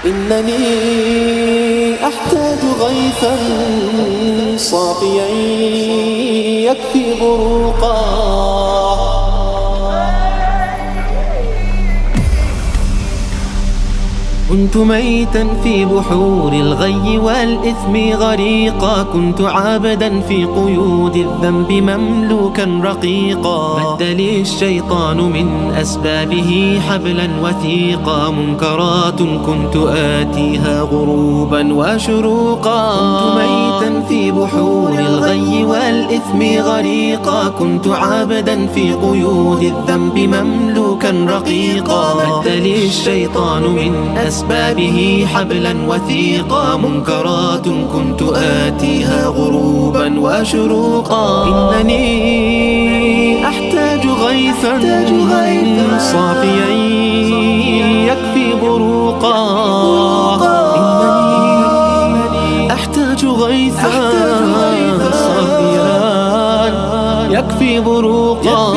إنني أحتاج غيثا صافيا يكفي بروقا. كنت ميتا في بحور الغي والإثم غريقا، كنت عابدا في قيود الذنب مملوكا رقيقا. مد لي الشيطان من أسبابه حبلا وثيقا، منكرات كنت آتيها غروبا وشروقا. كنت ميتا في بحور الغي والإثم غريقا، كنت عابدا في قيود الذنب مملوكا رقيقا. مد لي الشيطان من أسبابه حبلا وثيقا، منكرات كنت آتيها غروبا وشروقا. إنني أحتاج غيثا صافيا يكفي بروقا. إنني أحتاج غيثا صافيا يكفي بروقا.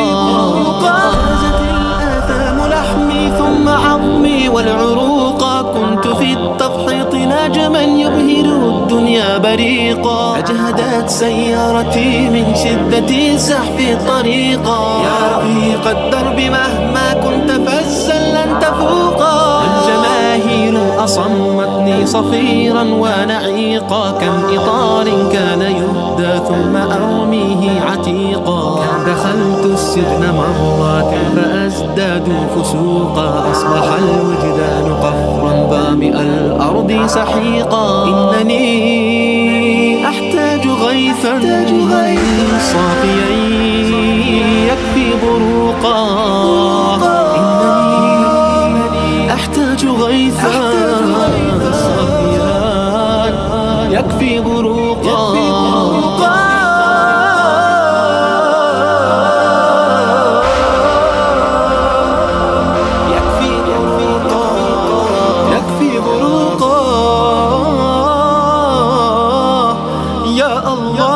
هزت الآثام لحمي ثم عظمي والعروق، كنت في التفحيط نجما يبهر الدنيا بريقا. أجهدت سيارتي من شدة الزحف طريقا. يا رفيق الدرب مهما كنت فزا لن تفوقا. الجماهير أصمتني صفيرا ونعيقا، كم إطار كان يهدى ثم أرميه عتيقا. دخلت السجن مرات فأزداد فسوقا، أصبح الوجدان قفرا ظامئ الأرض سحيقا. إنني أحتاج غيثا صافيا يكفي بروقا. إنني أحتاج غيثا صافيا يكفي بروقا. يا الله،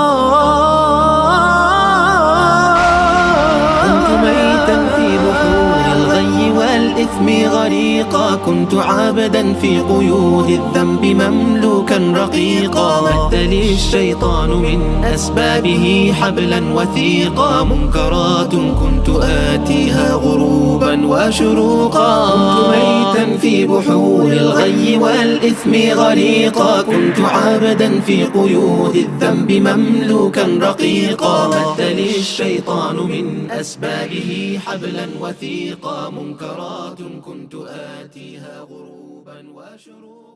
كنت ميتا في بحور الغي والإثم غريقا، كنت عابدا في قيود الذنب مملوكا رقيقا. مد لي الشيطان من أسبابه حبلا وثيقا، منكرات كنت آتيها غروبا وشروقا. كنت ميتا في بحور الغي والإثم غريقا، كنت عابدا في قيود الذنب مملوكا رقيقا. مد لي الشيطان من أسبابه حبلا وثيقا، منكرات كنت آتيها غروبا وشروقا.